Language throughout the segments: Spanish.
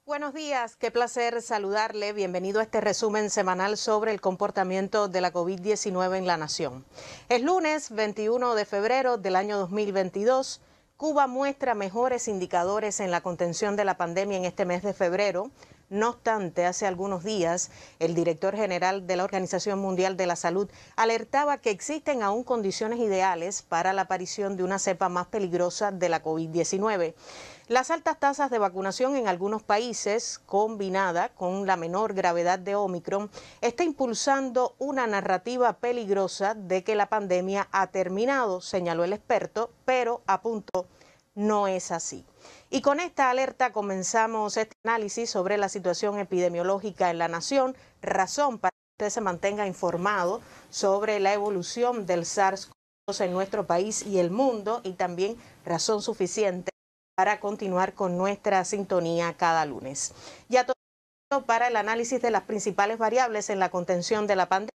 Buenos días, qué placer saludarle. Bienvenido a este resumen semanal sobre el comportamiento de la COVID-19 en la nación. Es lunes 21 de febrero del año 2022. Cuba muestra mejores indicadores en la contención de la pandemia en este mes de febrero. No obstante, hace algunos días, el director general de la Organización Mundial de la Salud alertaba que existen aún condiciones ideales para la aparición de una cepa más peligrosa de la COVID-19. Las altas tasas de vacunación en algunos países, combinada con la menor gravedad de Omicron, está impulsando una narrativa peligrosa de que la pandemia ha terminado, señaló el experto, pero apuntó, no es así. Y con esta alerta comenzamos este análisis sobre la situación epidemiológica en la nación, razón para que usted se mantenga informado sobre la evolución del SARS-CoV-2 en nuestro país y el mundo, y también razón suficiente para continuar con nuestra sintonía cada lunes. Ya todo para el análisis de las principales variables en la contención de la pandemia.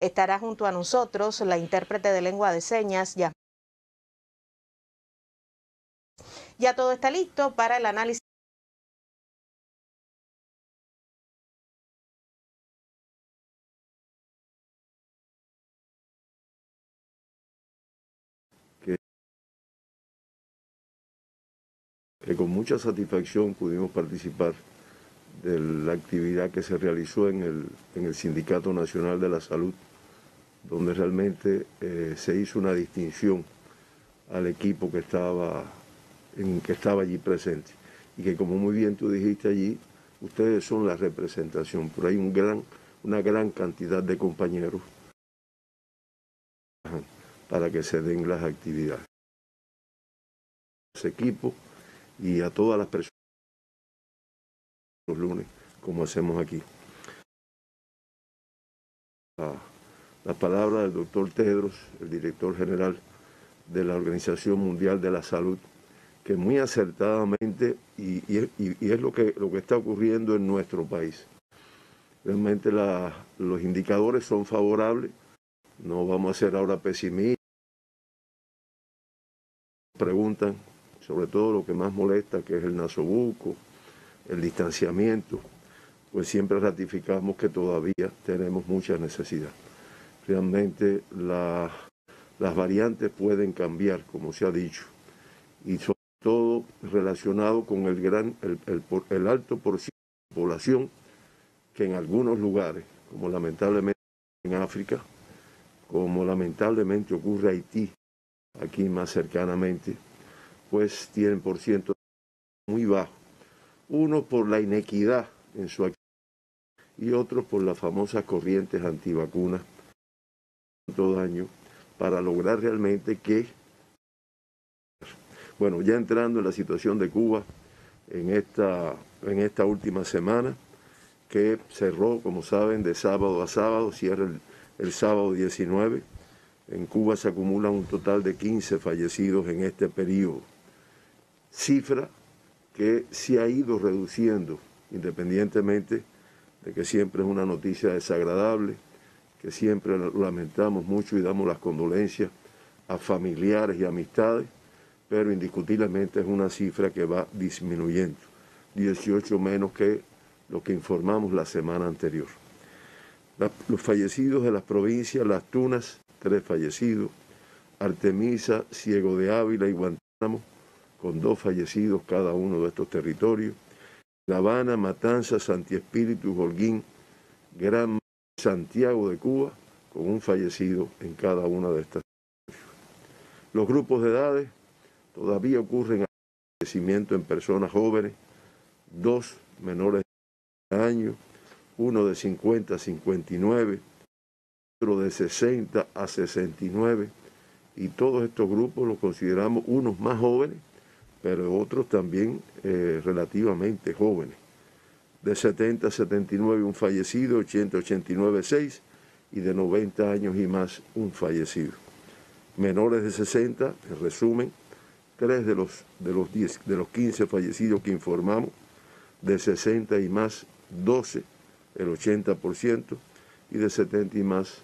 Estará junto a nosotros la intérprete de lengua de señas, ya todo está listo para el análisis. Que con mucha satisfacción pudimos participar de la actividad que se realizó en el Sindicato Nacional de la Salud, donde realmente se hizo una distinción al equipo que estaba allí presente. Y que, como muy bien tú dijiste allí, ustedes son la representación, pero hay una gran cantidad de compañeros para que se den las actividades. Ese equipo y a todas las personas los lunes, como hacemos aquí. La palabra del doctor Tedros, el director general de la Organización Mundial de la Salud, que muy acertadamente, y es lo que está ocurriendo en nuestro país. Realmente los indicadores son favorables, no vamos a ser ahora pesimistas. Preguntan sobre todo lo que más molesta, que es el nasobuco, el distanciamiento, pues siempre ratificamos que todavía tenemos mucha necesidad. Realmente las variantes pueden cambiar, como se ha dicho, y sobre todo relacionado con el alto porcentaje de población que en algunos lugares, como lamentablemente en África, como lamentablemente ocurre en Haití, aquí más cercanamente, pues tienen por ciento muy bajo. Uno por la inequidad en su actividad y otro por las famosas corrientes antivacunas, tanto daño, para lograr realmente que, bueno, ya entrando en la situación de Cuba en esta última semana, que cerró, como saben, de sábado a sábado, cierra el sábado 19. En Cuba se acumulan un total de 15 fallecidos en este periodo. Cifra que se ha ido reduciendo, independientemente de que siempre es una noticia desagradable, que siempre lo lamentamos mucho y damos las condolencias a familiares y amistades, pero indiscutiblemente es una cifra que va disminuyendo, 18 menos que lo que informamos la semana anterior. Los fallecidos de las provincias Las Tunas, 3 fallecidos, Artemisa, Ciego de Ávila y Guantánamo, con 2 fallecidos cada uno de estos territorios, La Habana, Matanzas, Santi Espíritu, Holguín, Gran Santiago de Cuba, con 1 fallecido en cada una de estas. Los grupos de edades todavía ocurren fallecimiento en personas jóvenes, 2 menores de años, 1 de 50 a 59, otro de 60 a 69, y todos estos grupos los consideramos unos más jóvenes, pero otros también relativamente jóvenes. De 70 a 79 un fallecido, 80 a 89 6, y de 90 años y más un fallecido. Menores de 60, en resumen, 3 de los 15 fallecidos que informamos, de 60 y más 12, el 80%, y de 70 y más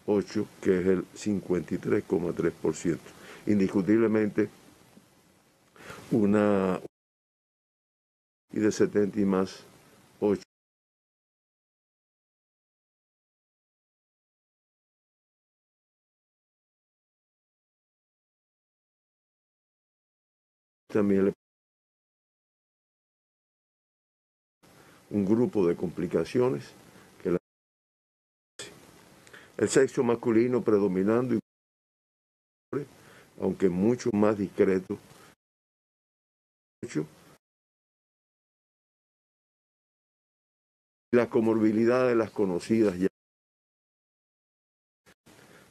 8, que es el 53,3%. Indiscutiblemente una y de 70 y más 8. También un grupo de complicaciones que el sexo masculino predominando, aunque mucho más discreto, las comorbilidades, las conocidas ya,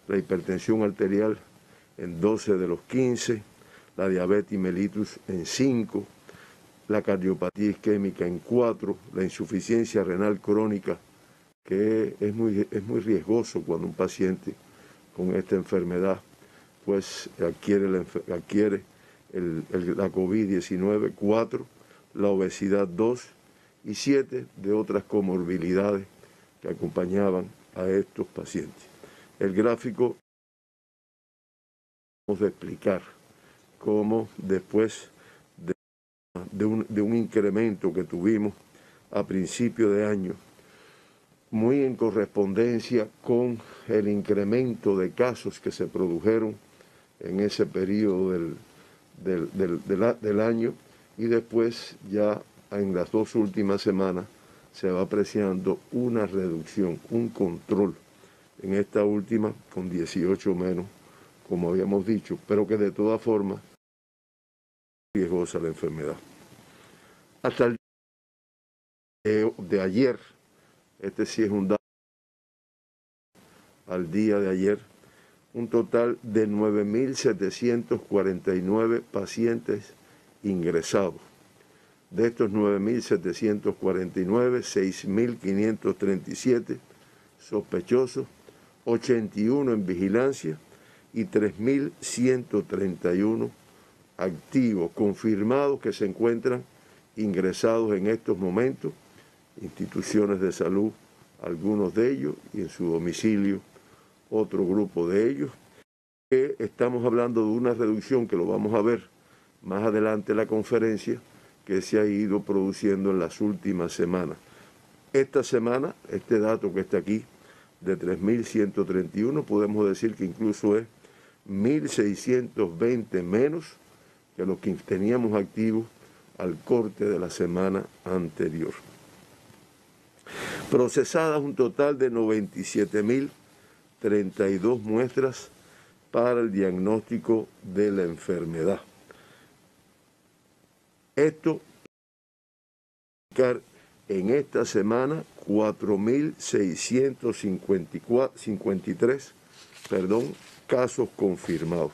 la hipertensión arterial en 12 de los 15, la diabetes mellitus en 5, la cardiopatía isquémica en 4, la insuficiencia renal crónica, que es muy riesgoso cuando un paciente con esta enfermedad pues adquiere la COVID-19, 4, la obesidad 2 y 7 de otras comorbilidades que acompañaban a estos pacientes. El gráfico vamos a explicar cómo después de un incremento que tuvimos a principio de año, muy en correspondencia con el incremento de casos que se produjeron en ese periodo del año, y después ya en las 2 últimas semanas se va apreciando una reducción, un control en esta última con 18 menos, como habíamos dicho, pero que de todas formas es riesgosa la enfermedad. Hasta el día de ayer, este sí es un dato, al día de ayer, un total de 9.749 pacientes ingresados. De estos 9.749, 6.537 sospechosos, 81 en vigilancia y 3.131 activos, confirmados que se encuentran ingresados en estos momentos, instituciones de salud, algunos de ellos, y en su domicilio otro grupo de ellos, que estamos hablando de una reducción que lo vamos a ver más adelante en la conferencia, que se ha ido produciendo en las últimas semanas. Esta semana, este dato que está aquí, de 3.131, podemos decir que incluso es 1.620 menos que los que teníamos activos al corte de la semana anterior. Procesadas un total de 97.032 muestras para el diagnóstico de la enfermedad. Esto en esta semana 4.653 casos confirmados.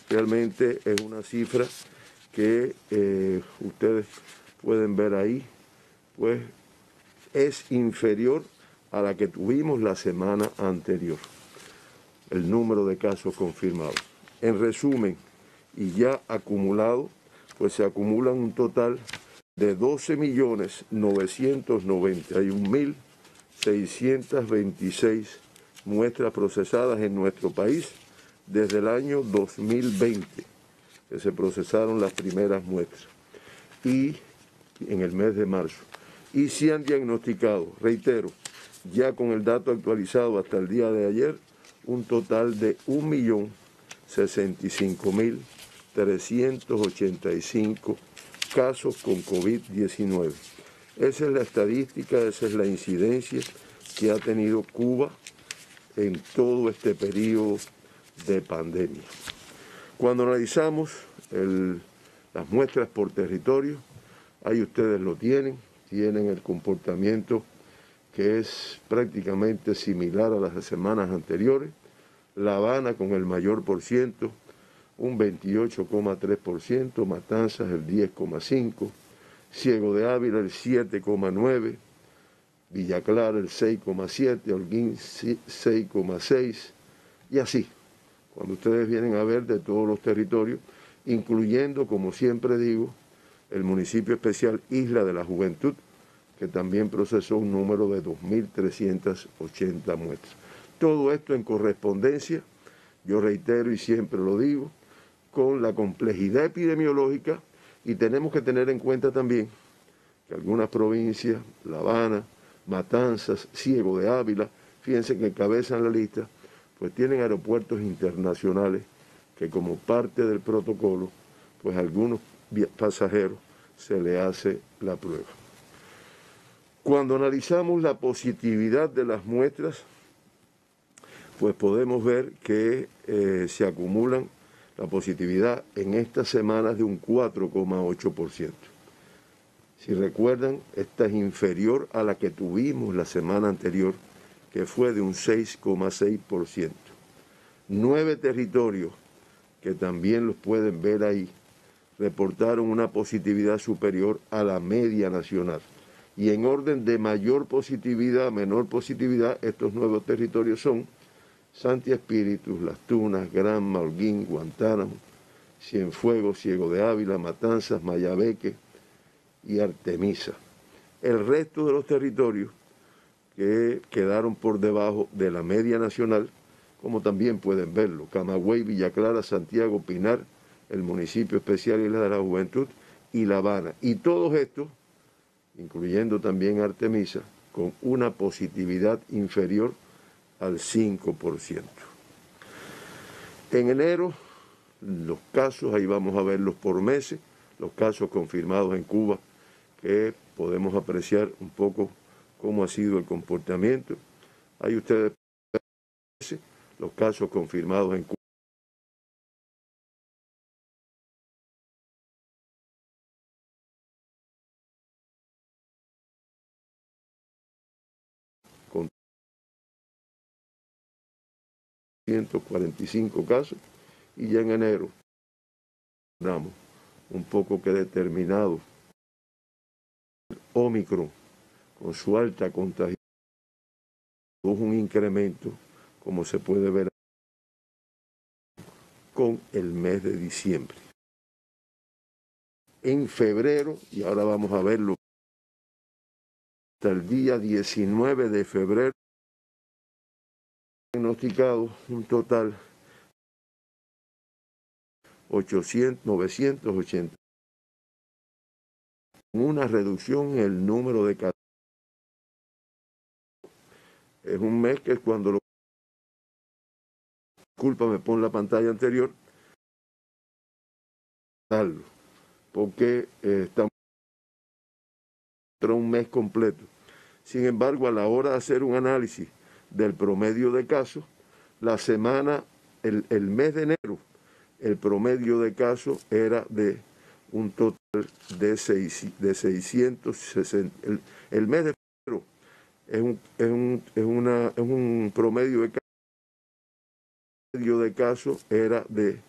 Realmente es una cifra que ustedes pueden ver ahí, pues es inferior a la que tuvimos la semana anterior, el número de casos confirmados. En resumen, y ya acumulado, pues se acumulan un total de 12.991.626 muestras procesadas en nuestro país desde el año 2020, que se procesaron las primeras muestras, y en el mes de marzo. Y se han diagnosticado, reitero, ya con el dato actualizado hasta el día de ayer, un total de 1.065.385 casos con COVID-19. Esa es la estadística, esa es la incidencia que ha tenido Cuba en todo este periodo de pandemia. Cuando analizamos las muestras por territorio, ahí ustedes lo tienen el comportamiento que es prácticamente similar a las semanas anteriores. La Habana con el mayor por ciento, un 28,3%, Matanzas el 10,5%, Ciego de Ávila el 7,9%, Villa Clara el 6,7%, Holguín 6,6%, y así, cuando ustedes vienen a ver de todos los territorios, incluyendo, como siempre digo, el municipio especial Isla de la Juventud, que también procesó un número de 2.380 muestras. Todo esto en correspondencia, yo reitero y siempre lo digo, con la complejidad epidemiológica, y tenemos que tener en cuenta también que algunas provincias, La Habana, Matanzas, Ciego de Ávila, fíjense que encabezan la lista, pues tienen aeropuertos internacionales que como parte del protocolo, pues a algunos pasajeros se le hace la prueba. Cuando analizamos la positividad de las muestras, pues podemos ver que se acumulan la positividad en estas semanas de un 4,8%. Si recuerdan, esta es inferior a la que tuvimos la semana anterior, que fue de un 6,6%. 9 territorios, que también los pueden ver ahí, reportaron una positividad superior a la media nacional. Y en orden de mayor positividad, menor positividad, estos nuevos territorios son Santi Espíritus, Las Tunas, Granma, Holguín, Guantánamo, Cienfuegos, Ciego de Ávila, Matanzas, Mayabeque y Artemisa. El resto de los territorios que quedaron por debajo de la media nacional, como también pueden verlo, Camagüey, Villa Clara, Santiago, Pinar, el municipio especial Isla de la Juventud y La Habana. Y todos estos, incluyendo también Artemisa, con una positividad inferior al 5%. En enero, los casos, ahí vamos a verlos por meses, los casos confirmados en Cuba, que podemos apreciar un poco cómo ha sido el comportamiento. Ahí ustedes ven los casos confirmados en Cuba. Con 145 casos, y ya en enero damos un poco que determinado Omicron con su alta contagio tuvo un incremento, como se puede ver con el mes de diciembre. En febrero, y ahora vamos a verlo, hasta el día 19 de febrero, diagnosticado un total 980, una reducción en el número de casos. Es un mes que es cuando lo... Discúlpame, pon la pantalla anterior, porque estamos un mes completo. Sin embargo, a la hora de hacer un análisis del promedio de casos, la semana, el mes de enero, el promedio de casos era de un total de 660. El mes de febrero es un promedio de casos era de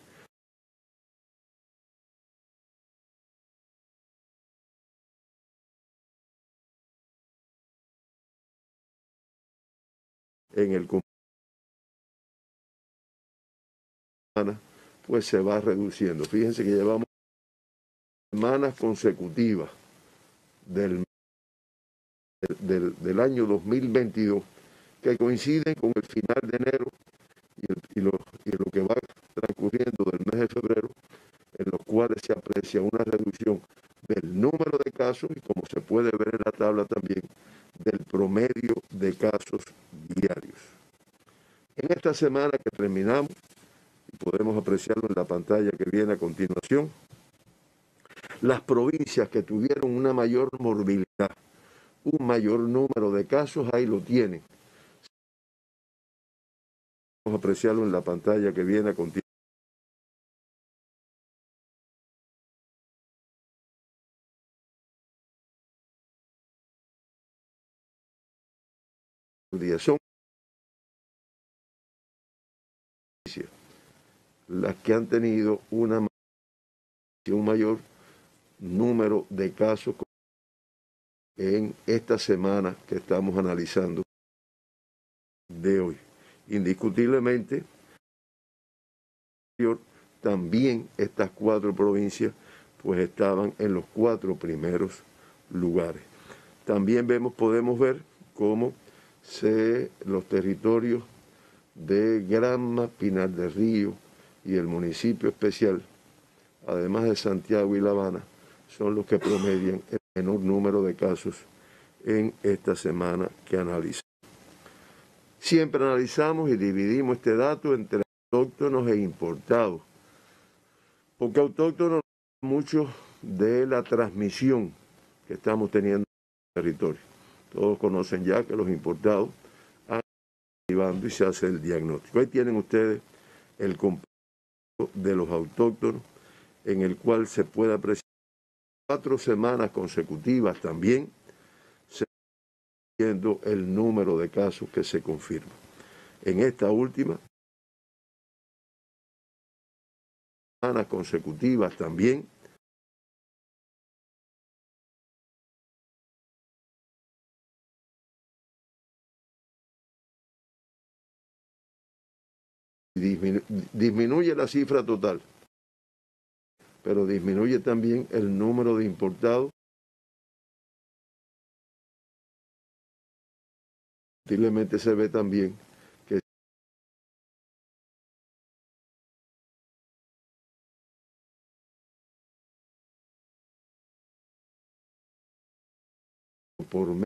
en el pues se va reduciendo. Fíjense que llevamos semanas consecutivas del año 2022 que coinciden con el final de enero y lo que va transcurriendo del mes de febrero, en los cuales se aprecia una reducción del número de casos y, como se puede ver en la tabla también, del promedio de casos diarios. En esta semana que terminamos, y podemos apreciarlo en la pantalla que viene a continuación, las provincias que tuvieron una mayor morbilidad, un mayor número de casos, ahí lo tienen. Vamos a apreciarlo en la pantalla que viene a continuación. Son las que han tenido un mayor número de casos en esta semana que estamos analizando de hoy. Indiscutiblemente, también estas 4 provincias pues estaban en los 4 primeros lugares. También podemos ver cómo los territorios de Granma, Pinar del Río y el municipio especial, además de Santiago y La Habana, son los que promedian menor número de casos en esta semana que analizamos. Siempre analizamos y dividimos este dato entre autóctonos e importados, porque autóctonos mucho de la transmisión que estamos teniendo en el territorio. Todos conocen ya que los importados han ido arribando y se hace el diagnóstico. Ahí tienen ustedes el completo de los autóctonos, en el cual se puede apreciar 4 semanas consecutivas también, siendo el número de casos que se confirma. En esta última semanas consecutivas también, disminuye la cifra total, pero disminuye también el número de importados. Posiblemente se ve también que por mes,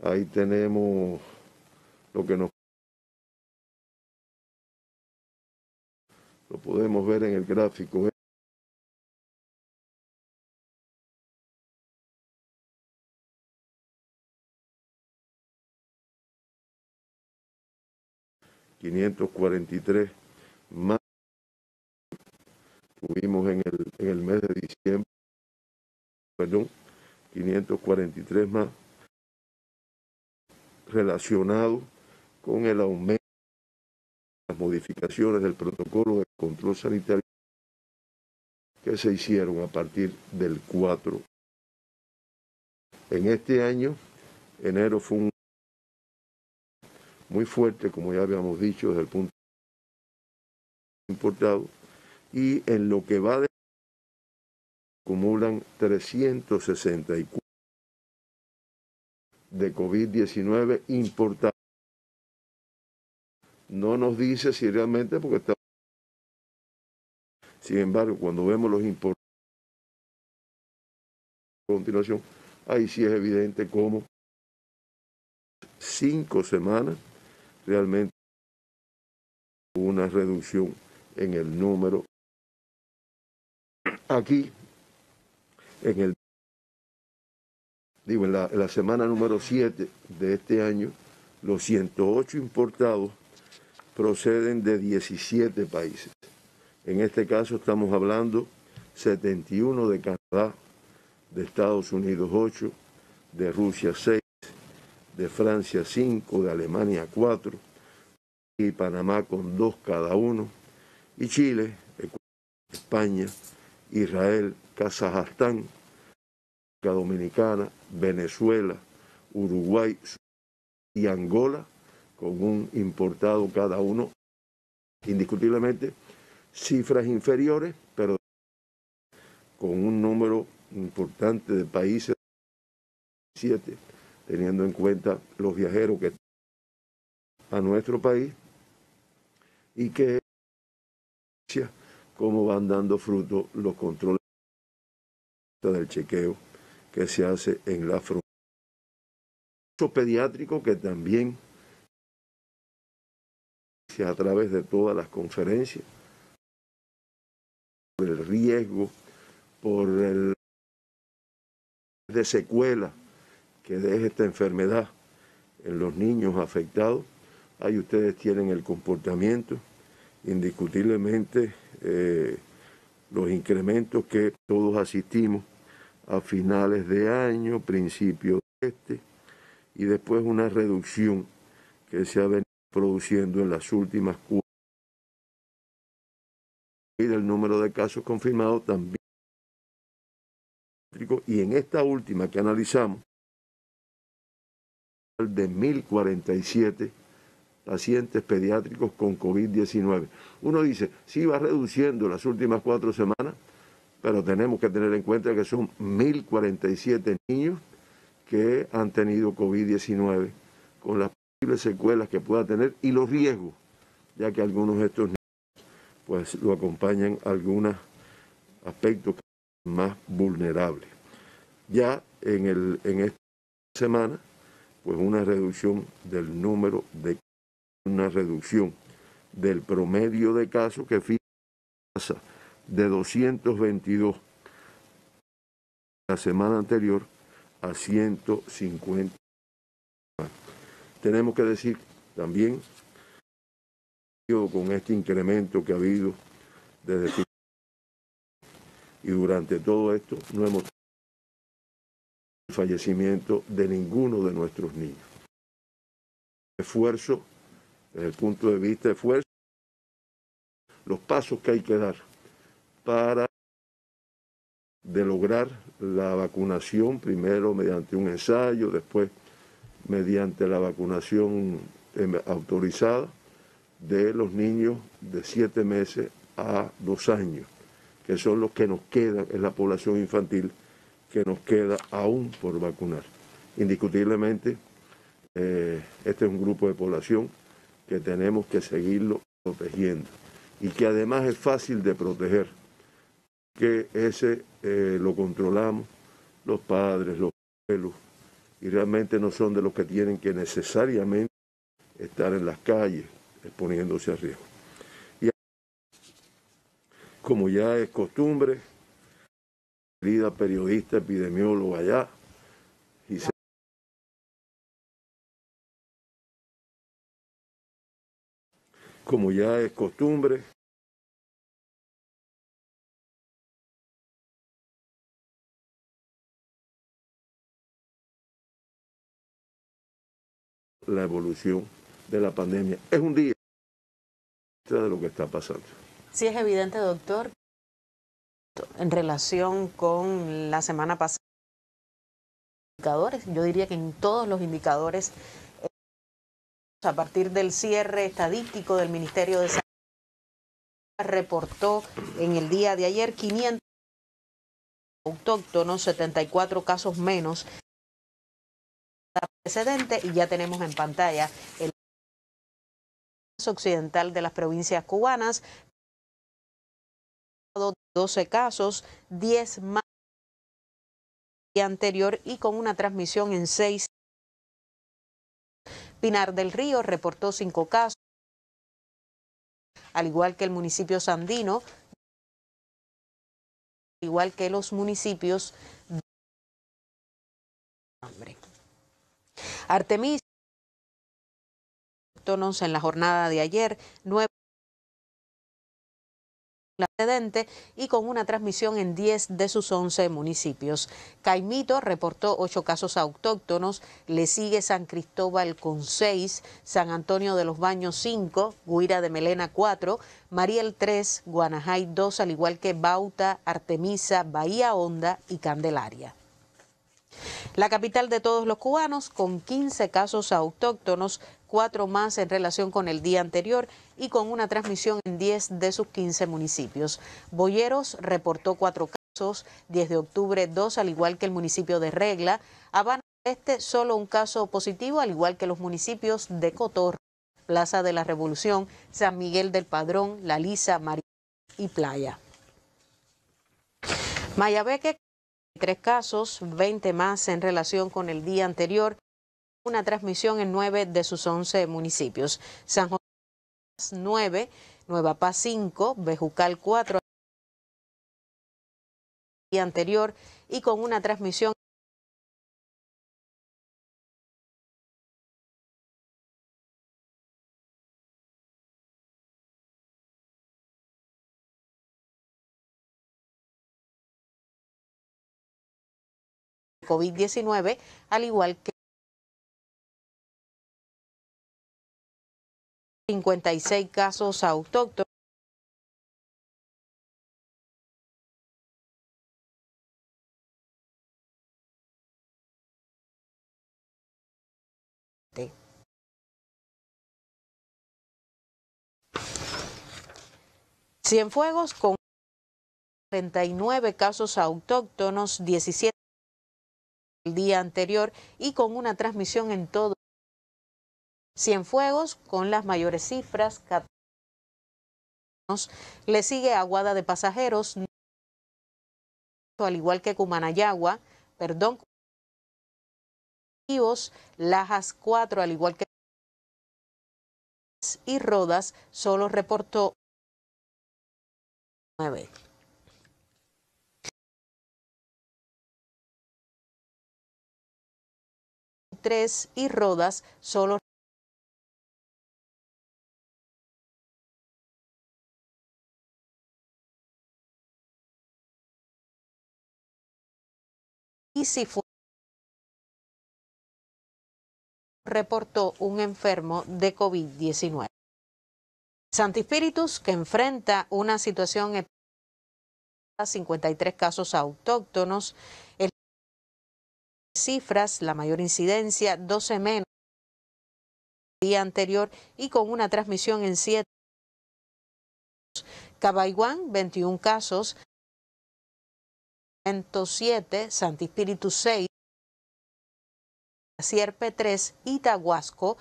ahí tenemos lo que lo podemos ver en el gráfico. $543 más tuvimos en el mes de diciembre, 543 más relacionado con el aumento de las modificaciones del protocolo de control sanitario que se hicieron a partir del 4. En este año, enero fue un muy fuerte, como ya habíamos dicho, desde el punto de vista importado, y en lo que va de acumulan 364 de COVID-19 importados. No nos dice si realmente, porque está. Sin embargo, cuando vemos los importados a continuación, ahí sí es evidente cómo 5 semanas realmente hubo una reducción en el número. Aquí, en la semana número 7 de este año, los 108 importados proceden de 17 países. En este caso estamos hablando 71 de Canadá, de Estados Unidos 8, de Rusia 6, de Francia 5, de Alemania 4, y Panamá con 2 cada uno, y Chile, España, Israel, Kazajstán, República Dominicana, Venezuela, Uruguay y Angola, con un importado cada uno. Indiscutiblemente cifras inferiores, pero con un número importante de países, 7, teniendo en cuenta los viajeros que están a nuestro país y que cómo van dando fruto los controles del chequeo que se hace en la frontera. Pediátrico que también a través de todas las conferencias, por el riesgo, por el de secuela que deja esta enfermedad en los niños afectados. Ahí ustedes tienen el comportamiento, indiscutiblemente los incrementos que todos asistimos a finales de año, principio de y después una reducción que se ha venido produciendo en las últimas 4. Y del número de casos confirmados también. Y en esta última que analizamos, de 1.047 pacientes pediátricos con COVID-19. Uno dice, sí va reduciendo las últimas 4 semanas, pero tenemos que tener en cuenta que son 1.047 niños que han tenido COVID-19 con las posibles secuelas que pueda tener y los riesgos, ya que algunos de estos niños pues lo acompañan algunos aspectos más vulnerables. Ya en esta semana, pues una reducción del número de una reducción del promedio de casos que pasa de 222 la semana anterior a 150. Tenemos que decir también, con este incremento que ha habido desde y durante todo esto, no hemos tenido el fallecimiento de ninguno de nuestros niños. Esfuerzo, desde el punto de vista de esfuerzo, los pasos que hay que dar para lograr la vacunación, primero mediante un ensayo, después mediante la vacunación autorizada de los niños de 7 meses a 2 años, que son los que nos quedan, es la población infantil que nos queda aún por vacunar. Indiscutiblemente, este es un grupo de población que tenemos que seguirlo protegiendo y que además es fácil de proteger, que ese lo controlamos los padres, los abuelos, y realmente no son de los que tienen que necesariamente estar en las calles exponiéndose a riesgo. Y como ya es costumbre, querida periodista, epidemióloga allá, como ya es costumbre, la evolución de la pandemia. Es un día de lo que está pasando. Sí, es evidente, doctor, en relación con la semana pasada, yo diría que en todos los indicadores, a partir del cierre estadístico del Ministerio de Salud, reportó en el día de ayer 500 autóctonos, 74 casos menos precedente, y ya tenemos en pantalla el occidental de las provincias cubanas, 12 casos, 10 más anterior y con una transmisión en 6. Pinar del Río reportó 5 casos, al igual que el municipio Sandino, igual que los municipios de Artemisa, en la jornada de ayer, 9 y con una transmisión en 10 de sus 11 municipios. Caimito reportó 8 casos autóctonos, le sigue San Cristóbal con 6, San Antonio de los Baños 5, Guira de Melena 4, Mariel 3, Guanajay 2, al igual que Bauta, Artemisa, Bahía Honda y Candelaria. La capital de todos los cubanos con 15 casos autóctonos, 4 más en relación con el día anterior y con una transmisión en 10 de sus 15 municipios. Boyeros reportó 4 casos, 10 de octubre 2, al igual que el municipio de Regla. Habana Este solo un caso positivo, al igual que los municipios de Cotorra, Plaza de la Revolución, San Miguel del Padrón, La Lisa, María y Playa. Mayabeque, 3 casos, 20 más en relación con el día anterior, una transmisión en 9 de sus 11 municipios. San José 9, Nueva Paz 5, Bejucal 4 día anterior y con una transmisión COVID-19, al igual que 56 casos autóctonos. Cienfuegos con 39 casos autóctonos, 17 el día anterior y con una transmisión en todo. Cienfuegos con las mayores cifras, 14. Le sigue Aguada de Pasajeros, al igual que Cumanayagua, Perdón, Lajas 4, al igual que y Rodas, solo reportó 9. Y Rodas solo y si fue reportó un enfermo de COVID-19. Santi Espíritus, que enfrenta una situación de 53 casos autóctonos, el cifras, la mayor incidencia, 12 menos el día anterior y con una transmisión en 7. Cabaiguán, 21 casos, 107, Santi Espíritus 6, Sierpe 3 y Tahuasco,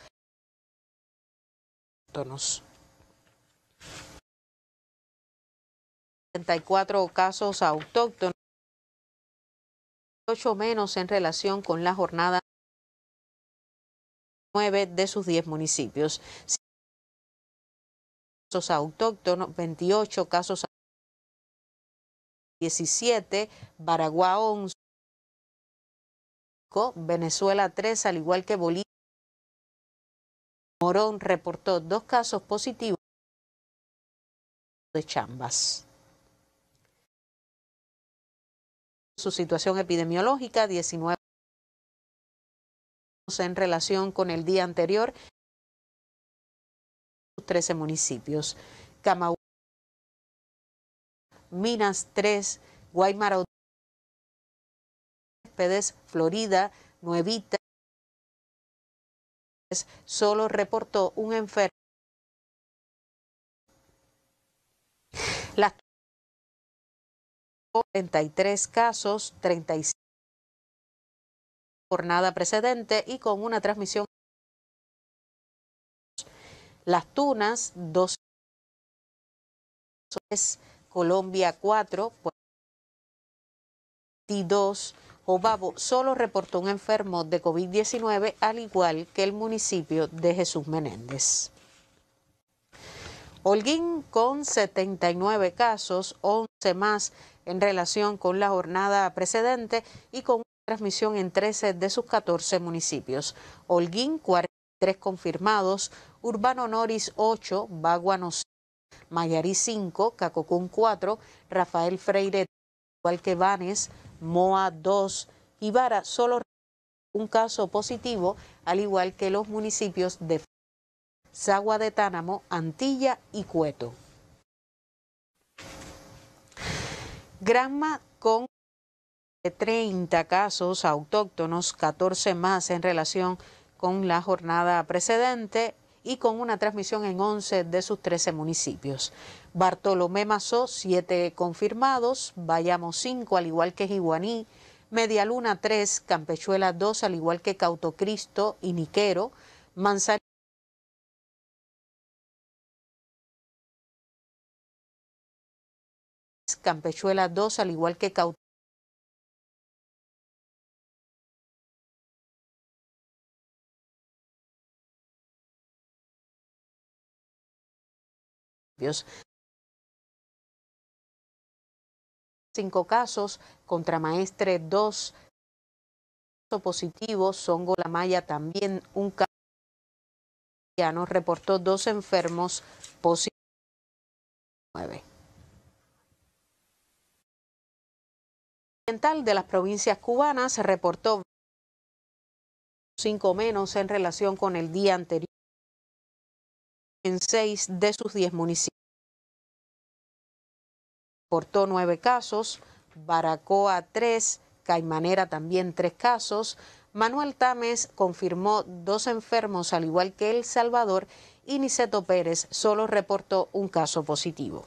autóctonos. 34 casos autóctonos, 8 menos en relación con la jornada 9 de sus 10 municipios. Casos autóctonos, 28 casos, 17, Baraguá 11, Venezuela 3, al igual que Bolivia. Morón reportó 2 casos positivos de Chambas. Su situación epidemiológica, 19 en relación con el día anterior, 13 municipios. Camagüey, Minas 3, Guaymaro, Céspedes, Florida, Nuevita, solo reportó un enfermo. Las 33 casos, 36 jornada precedente y con una transmisión. Las Tunas, 12, Colombia 4, 22, Obabo solo reportó un enfermo de COVID-19, al igual que el municipio de Jesús Menéndez. Holguín con 79 casos, 11 más en relación con la jornada precedente y con una transmisión en 13 de sus 14 municipios. Holguín, 43 confirmados, Urbano Noris 8, Baguano 6, Mayarí 5, Cacocún 4, Rafael Freire, igual que Banes, Moa 2, Ibarra solo un caso positivo, al igual que los municipios de Sagua de Tánamo, Antilla y Cueto. Granma con 30 casos autóctonos, 14 más en relación con la jornada precedente y con una transmisión en 11 de sus 13 municipios. Bartolomé Mazó, 7 confirmados, Bayamo 5, al igual que Jiguaní, Medialuna 3, Campechuela 2, al igual que Cautocristo y Niquero, Manzanillo, Campechuela 2, al igual que Cautocristo. Cinco casos, Contramaestre 2 positivos, Songo La Maya también un caso, reportó 2 enfermos positivos. Oriental de las provincias cubanas se reportó 5 menos en relación con el día anterior en 6 de sus 10 municipios. Reportó 9 casos, Baracoa 3, Caimanera también 3 casos, Manuel Tames confirmó 2 enfermos, al igual que El Salvador, y Niceto Pérez solo reportó un caso positivo.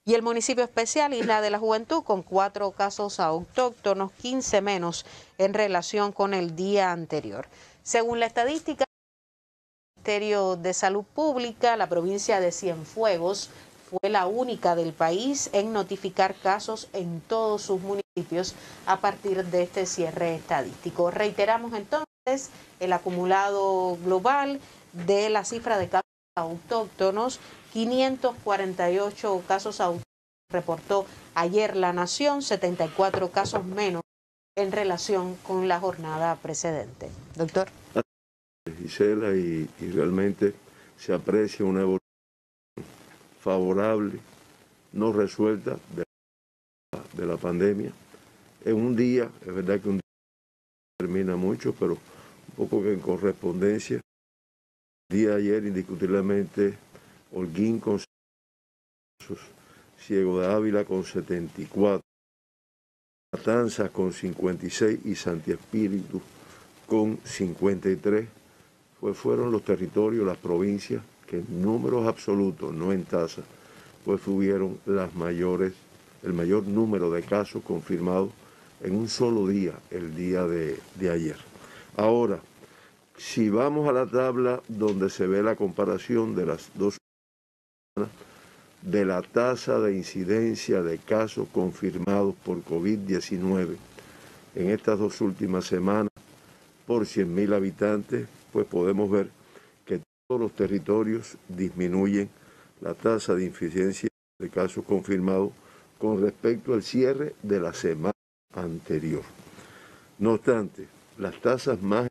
Y el municipio especial Isla de la Juventud con 4 casos autóctonos, 15 menos en relación con el día anterior. Según la estadística del Ministerio de Salud Pública, la provincia de Cienfuegos fue la única del país en notificar casos en todos sus municipios a partir de este cierre estadístico. Reiteramos entonces el acumulado global de la cifra de casos autóctonos: 548 casos autóctonos reportó ayer La Nación, 74 casos menos en relación con la jornada precedente. Doctor. Gisela, y realmente se aprecia una evolución favorable, no resuelta de la pandemia. En un día, es verdad que un día termina mucho, pero un poco que en correspondencia. El día de ayer, indiscutiblemente, Holguín con Ciego de Ávila con 74, Matanzas con 56 y Santi Espíritu con 53. Fueron los territorios, las provincias que en números absolutos, no en tasa, pues tuvieron el mayor número de casos confirmados en un solo día, el día de ayer. Ahora, si vamos a la tabla donde se ve la comparación de las dos semanas, de la tasa de incidencia de casos confirmados por COVID-19 en estas dos últimas semanas por 100.000 habitantes, pues podemos ver que todos los territorios disminuyen la tasa de incidencia de casos confirmados con respecto al cierre de la semana anterior. No obstante, las tasas más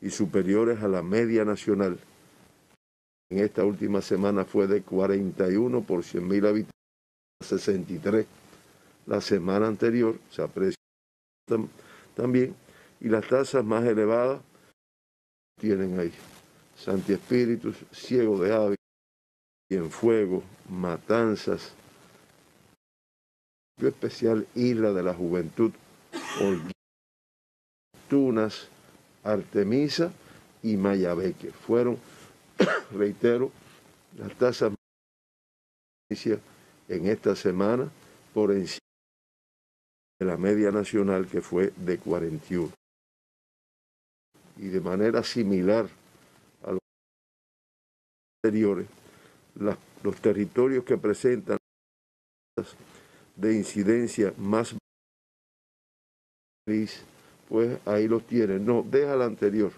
y superiores a la media nacional en esta última semana fue de 41 por 100.000 habitantes, 63 la semana anterior, se aprecia también, y las tasas más elevadas tienen ahí Santi Espíritus, Ciego de Ávila, Cienfuegos, Matanzas, en especial Isla de la Juventud, Holguín, Tunas, Artemisa y Mayabeque. Fueron, reitero, las tasas en esta semana por encima de la media nacional, que fue de 41. Y de manera similar a los anteriores, los territorios que presentan de incidencia más bajas, pues ahí los tienen. No, deja la anterior,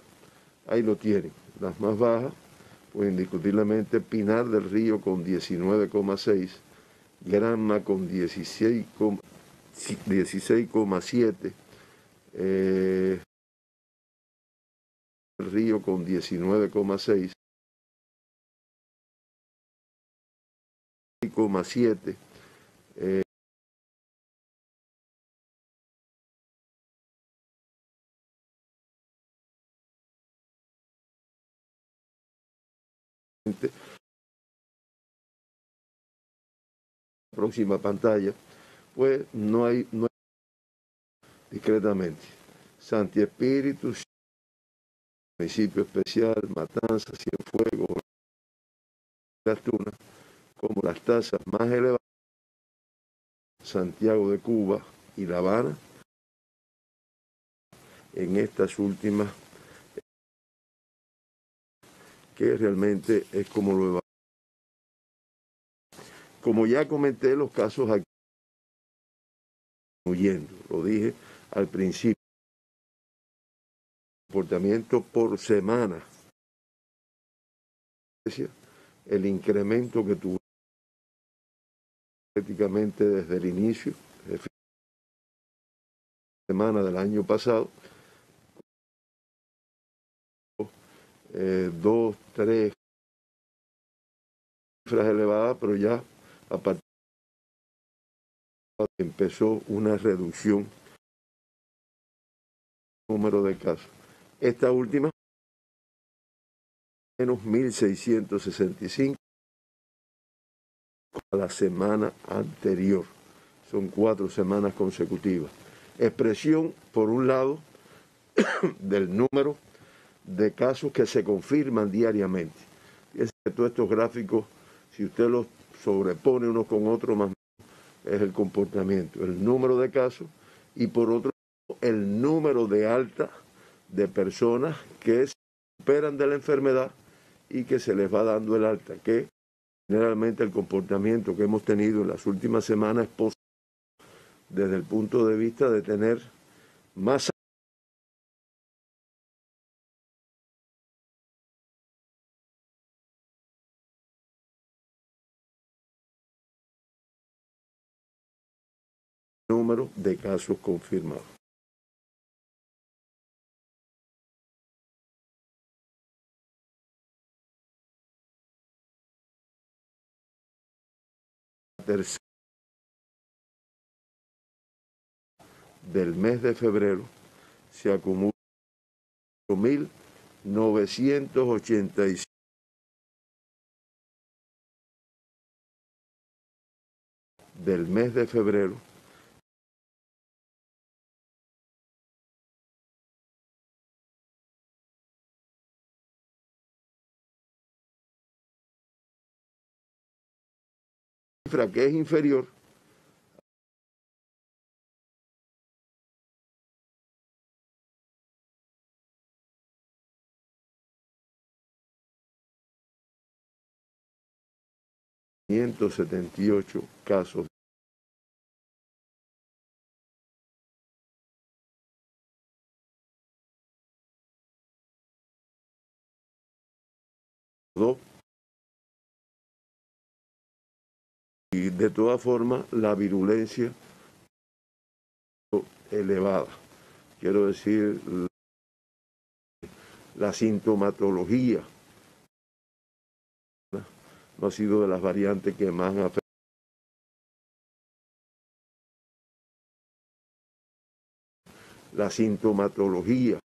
ahí lo tienen. Las más bajas, pues indiscutiblemente Pinar del Río con 19,6, Granma con 16,7, el Río con 19,6, 7, próxima pantalla, pues no hay discretamente. Santi Espíritu, municipio especial, Matanzas, Cienfuegos, Las Tunas, como las tasas más elevadas, Santiago de Cuba y La Habana, en estas últimas, que realmente es como lo evaluamos. Como ya comenté, los casos aquí disminuyendo, lo dije al principio, comportamiento por semana, el incremento que tuvo prácticamente desde el inicio, de semana del año pasado, 2, 3 cifras elevadas, pero ya a partir de empezó una reducción del número de casos. Esta última, menos 1.665 a la semana anterior. Son 4 semanas consecutivas. Expresión, por un lado, del número de casos que se confirman diariamente. Fíjense que todos estos gráficos, si usted los sobrepone unos con otros, más es el comportamiento, el número de casos, y por otro lado, el número de alta de personas que se recuperan de la enfermedad y que se les va dando el alta, que Generalmente el comportamiento que hemos tenido en las últimas semanas es positivo desde el punto de vista de tener más número de casos confirmados. Tercero del mes de febrero se acumula 8.985 del mes de febrero cifra que es inferior a 578 casos. Y de todas formas la virulencia elevada. Quiero decir, la sintomatología no ha sido de las variantes que más han afectado. La sintomatología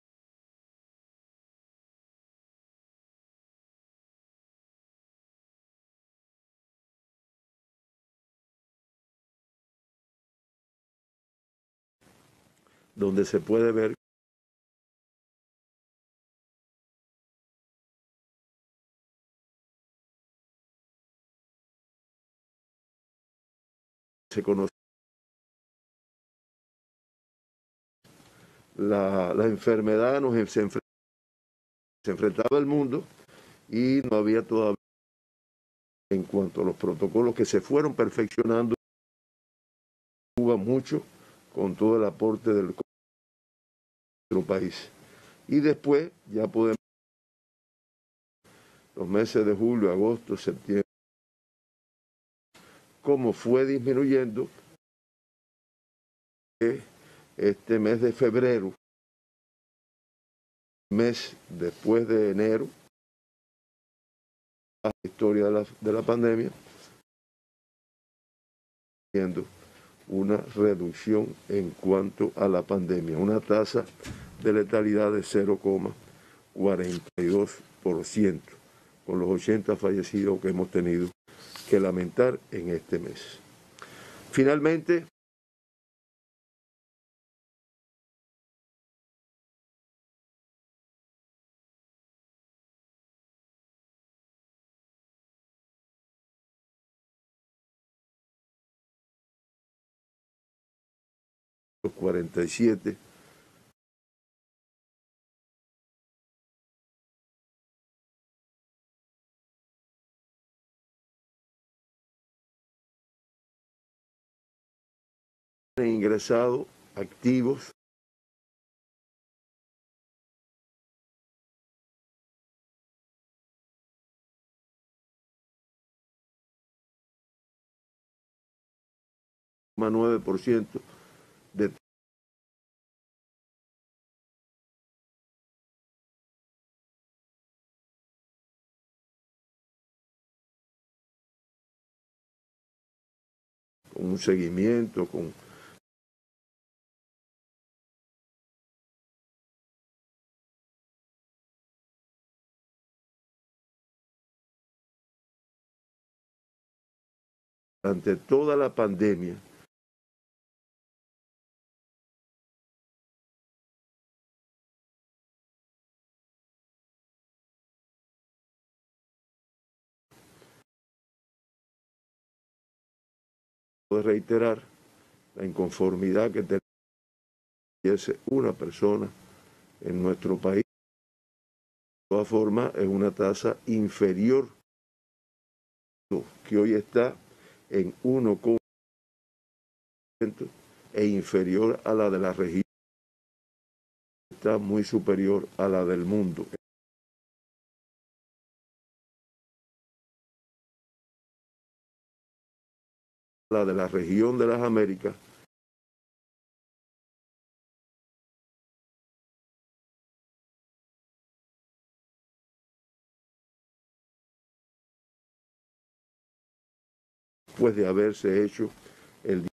donde se puede ver se conoce la enfermedad se enfrentaba al mundo y no había todavía en cuanto a los protocolos que se fueron perfeccionando mucho con todo el aporte del nuestro país. Y después ya podemos los meses de julio, agosto, septiembre, cómo fue disminuyendo este mes de febrero, mes después de enero, la historia de la pandemia, viendo una reducción en cuanto a la pandemia, una tasa de letalidad de 0,42%, con los 80 fallecidos que hemos tenido que lamentar en este mes. Finalmente, los 47 ingresados activos más 9% de con un seguimiento, con ante toda la pandemia, puedo reiterar la inconformidad que tuviese una persona en nuestro país. De todas formas, es una tasa inferior que hoy está en 1,5% e inferior a la de la región, está muy superior a la del mundo. La de la región de las Américas después de haberse hecho el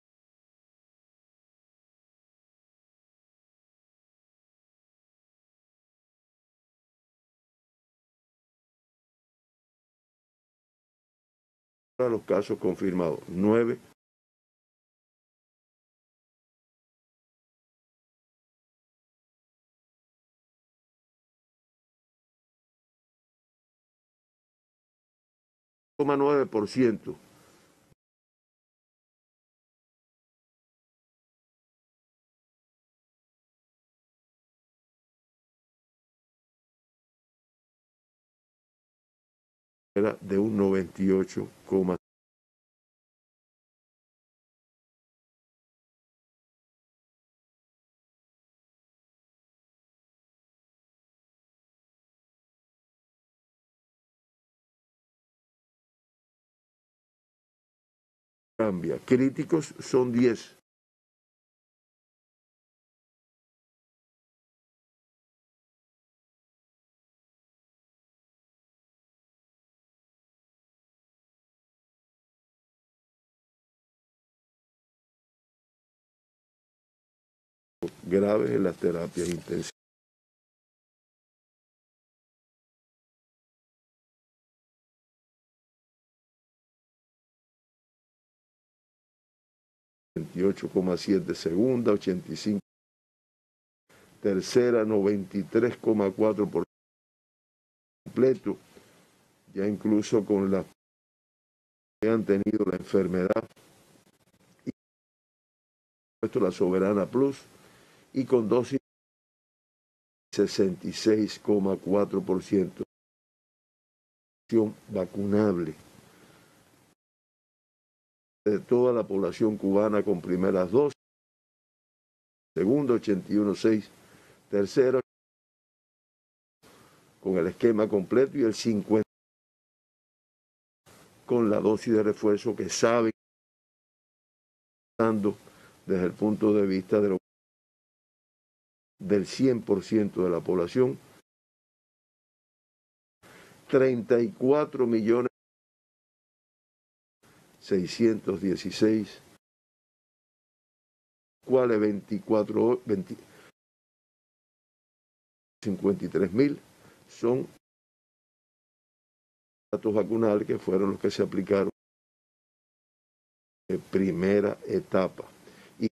los casos confirmados, 9. .9% era de un 98,5%. Cambia. Críticos son 10. Graves en las terapias intensivas. .7, segunda 85, tercera 93,4% completo, ya incluso con las que han tenido la enfermedad, y puesto la Soberana Plus, y con dosis 66,4% vacunable de toda la población cubana con primeras dosis, segunda 81,6%, tercera con el esquema completo y el 50% con la dosis de refuerzo que saben desde el punto de vista del 100% de la población, 34.616.000, cuales 53.000 son datos vacunales que fueron los que se aplicaron en primera etapa. Y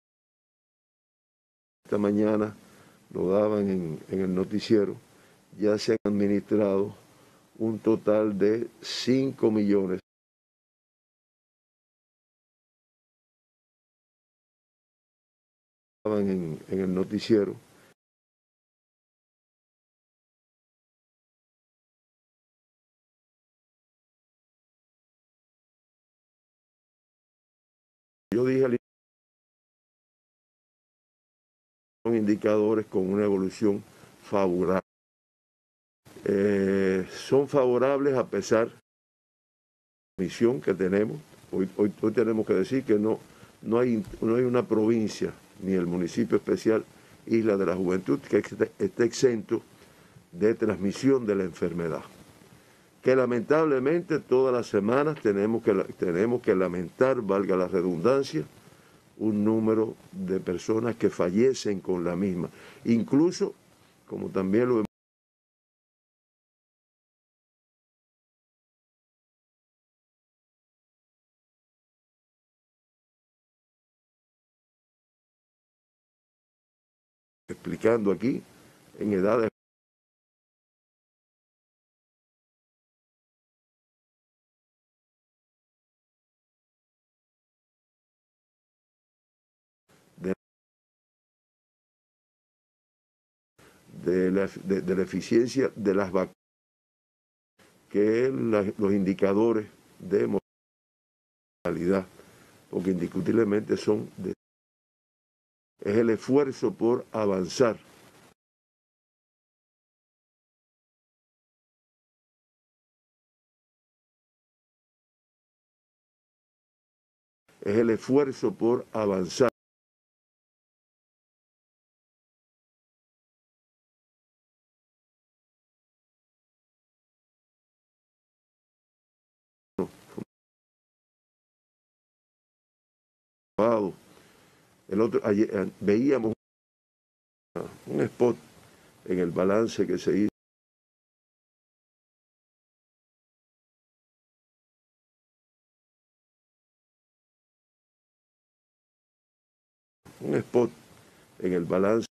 esta mañana lo daban en el noticiero, ya se han administrado un total de 5 millones. En el noticiero. Yo dije al son indicadores con una evolución favorable. Son favorables a pesar de la misión que tenemos. Hoy tenemos que decir que no hay una provincia ni el municipio especial Isla de la Juventud que esté exento de transmisión de la enfermedad. Que lamentablemente todas las semanas tenemos que lamentar, valga la redundancia, un número de personas que fallecen con la misma. Incluso, como también lo hemos explicando aquí, en edades de la eficiencia de las vacunas, que los indicadores de realidad, porque indiscutiblemente es el esfuerzo por avanzar. Es el esfuerzo por avanzar. Ayer veíamos un spot en el balance que se hizo. Un spot en el balance.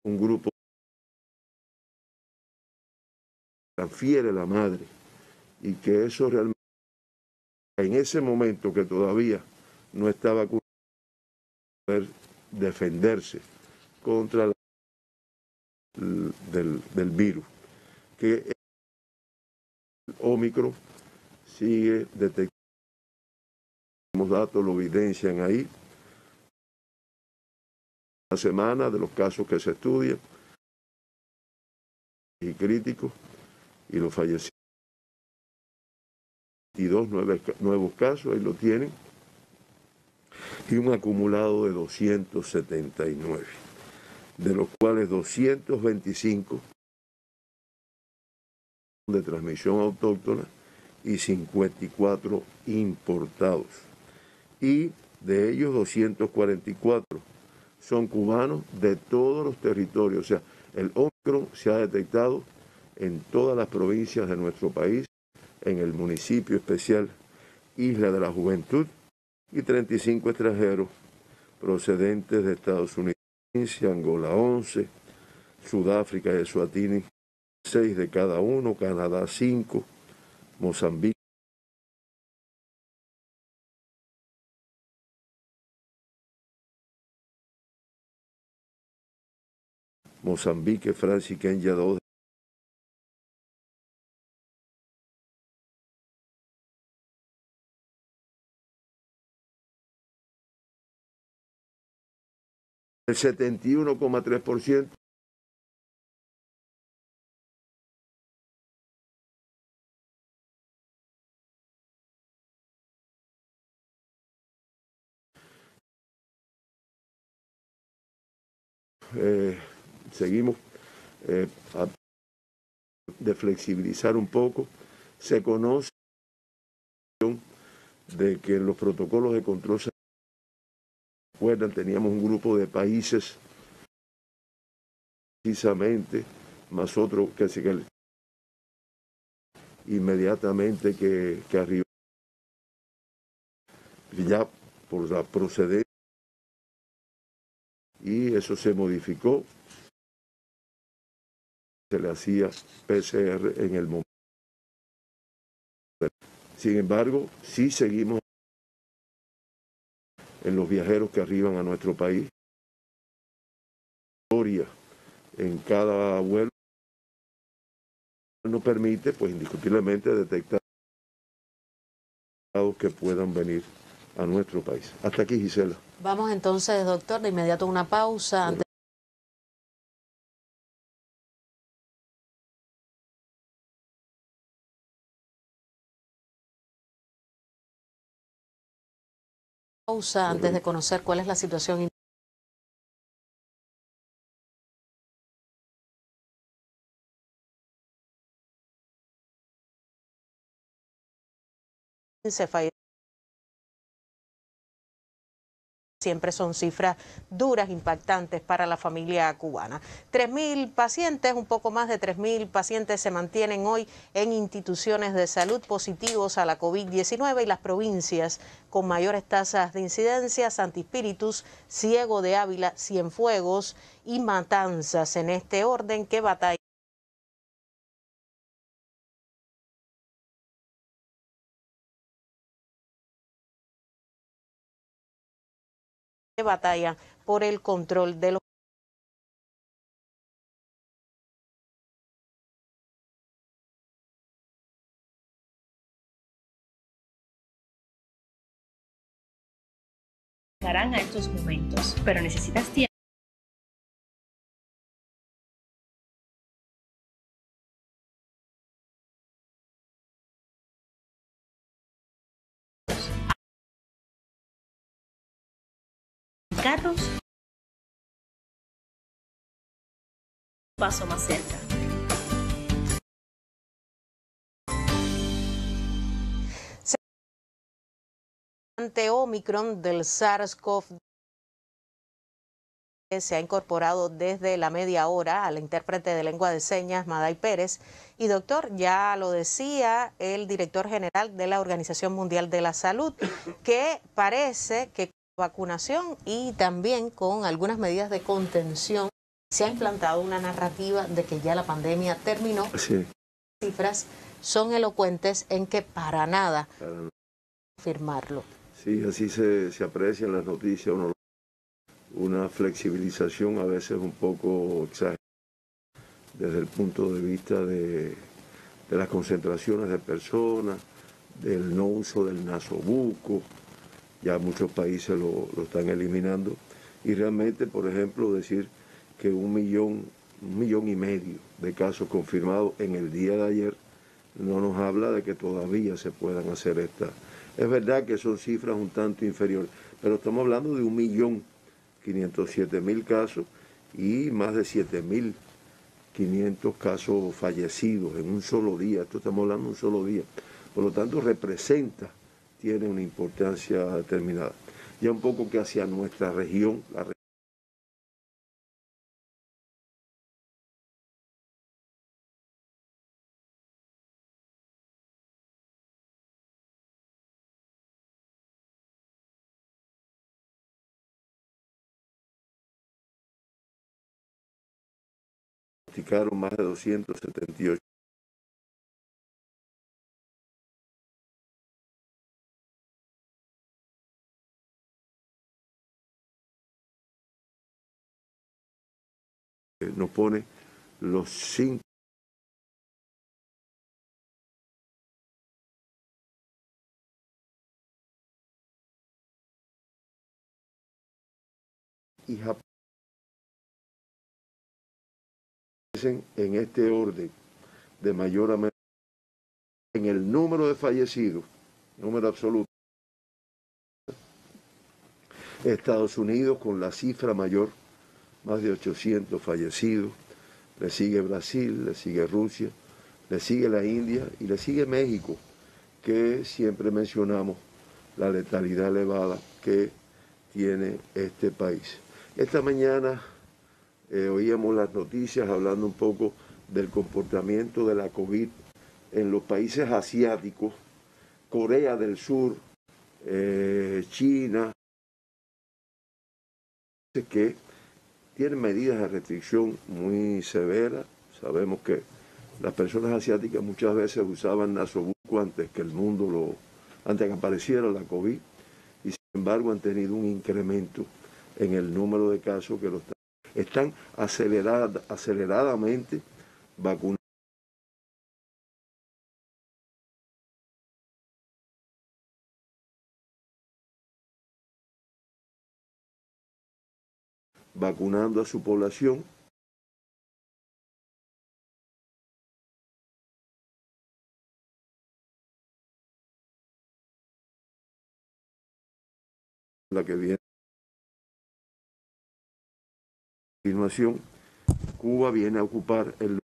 Un grupo transfiere la madre y que eso realmente en ese momento que todavía no estaba poder defenderse contra del virus, que el Ómicron sigue detectando. Los datos lo evidencian ahí. La semana de los casos que se estudian y críticos y los fallecidos. 22 nuevos casos, ahí lo tienen, y un acumulado de 279, de los cuales 225 de transmisión autóctona y 54 importados. Y de ellos 244 son cubanos de todos los territorios. O sea, el Ómicron se ha detectado en todas las provincias de nuestro país, en el municipio especial Isla de la Juventud, y 35 extranjeros procedentes de Estados Unidos, Angola 11, Sudáfrica y Eswatini 6 de cada uno, Canadá 5, Mozambique, Francia y Kenia 2. El 71,3%. Seguimos de flexibilizar un poco. Se conoce de que en los protocolos de control, se acuerdan, teníamos un grupo de países precisamente, más otro que inmediatamente que arribó ya por la procedencia, y eso se modificó. Se le hacía PCR en el momento. Sin embargo, sí seguimos en los viajeros que arriban a nuestro país. En cada vuelo nos permite, pues indiscutiblemente, detectar que puedan venir a nuestro país. Hasta aquí, Gisela. Vamos entonces, doctor, de inmediato a una pausa. Antes de conocer cuál es la situación siempre son cifras duras, impactantes para la familia cubana. 3.000 pacientes, un poco más de 3.000 pacientes se mantienen hoy en instituciones de salud positivos a la COVID-19 y las provincias con mayores tasas de incidencia: Santi Espíritus, Ciego de Ávila, Cienfuegos y Matanzas, en este orden que batallan por el control de los adaptarán a estos momentos, pero necesitas tiempo. Carlos, un paso más cerca. Ante Omicron del SARS-CoV se ha incorporado desde la media hora a la intérprete de lengua de señas, Maday Pérez. Y doctor, ya lo decía el director general de la Organización Mundial de la Salud, que parece que con vacunación y también con algunas medidas de contención se ha implantado una narrativa de que ya la pandemia terminó. Sí. Las cifras son elocuentes en que para nada afirmarlo. Sí, así se aprecian las noticias, una flexibilización a veces un poco exagerada desde el punto de vista de las concentraciones de personas, del no uso del nasobuco, ya muchos países lo están eliminando, y realmente, por ejemplo, decir que 1,5 millones de casos confirmados en el día de ayer no nos habla de que todavía se puedan hacer estas. Es verdad que son cifras un tanto inferiores, pero estamos hablando de 1,507,000 casos y más de 7,500 casos fallecidos en un solo día. Esto estamos hablando de un solo día. Por lo tanto, tiene una importancia determinada. Ya un poco que hacia nuestra región, diagnosticaron más de 278. Nos pone los 5 y Japón en este orden de mayor a menor en el número de fallecidos, número absoluto. Estados Unidos con la cifra mayor, más de 800 fallecidos, le sigue Brasil, le sigue Rusia, le sigue la India y le sigue México, que siempre mencionamos la letalidad elevada que tiene este país. Esta mañana oíamos las noticias hablando un poco del comportamiento de la COVID en los países asiáticos, Corea del Sur, China, que tienen medidas de restricción muy severas. Sabemos que las personas asiáticas muchas veces usaban nasobuco antes que antes que apareciera la COVID, y sin embargo han tenido un incremento en el número de casos que están aceleradamente vacunando a su población. La que viene a continuación, Cuba viene a ocupar el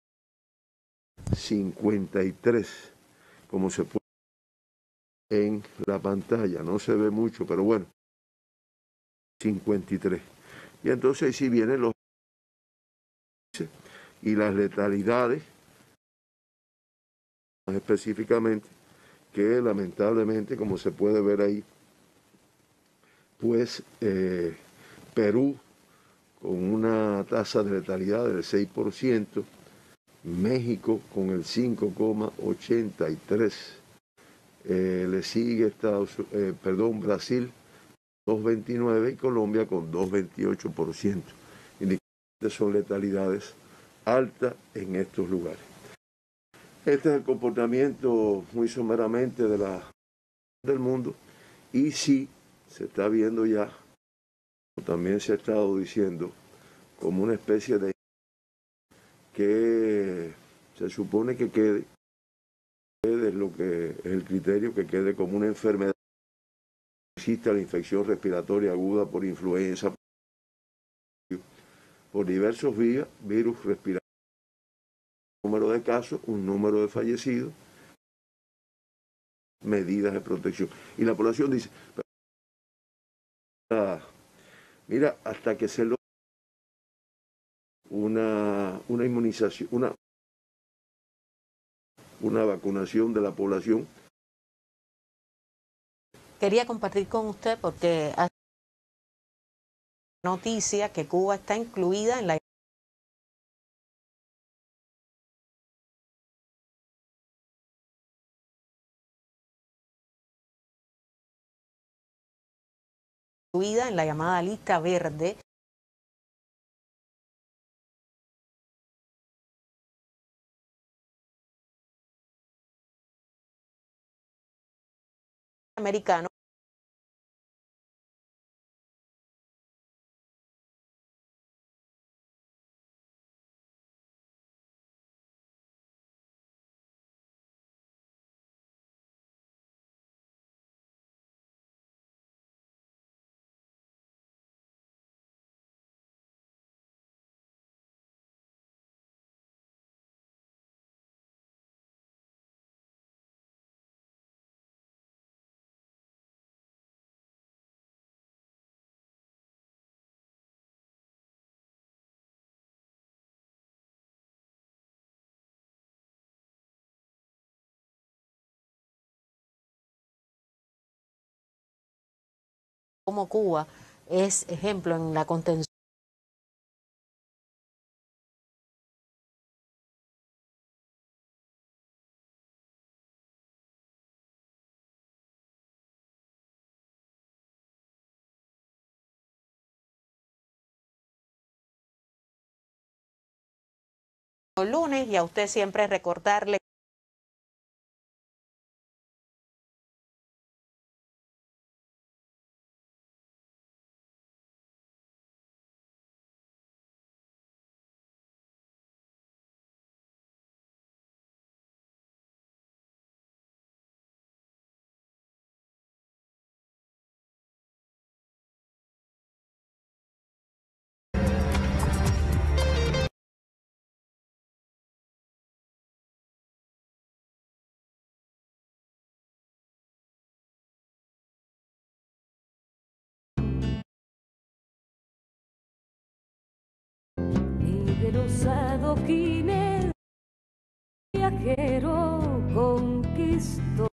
53, como se puede ver en la pantalla. No se ve mucho, pero bueno, 53. Y entonces sí vienen los y las letalidades, más específicamente, que lamentablemente, como se puede ver ahí, pues Perú con una tasa de letalidad del 6%, México con el 5,83%, le sigue Brasil 2,29% y Colombia con 2,28%. Son letalidades altas en estos lugares. Este es el comportamiento muy someramente del mundo, y sí se está viendo ya También se ha estado diciendo como una especie de que se supone que quede lo que es el criterio, que quede como una enfermedad. Existe la infección respiratoria aguda por influenza, por diversos virus respiratorios, un número de casos, un número de fallecidos, medidas de protección. Y la población dice, mira, hasta que se logre una inmunización, una vacunación de la población. Quería compartir con usted porque hay noticia que Cuba está incluida en la llamada lista verde americano. Como Cuba es ejemplo en la contención los lunes, y a usted siempre recordarle de los adoquines viajero conquistó.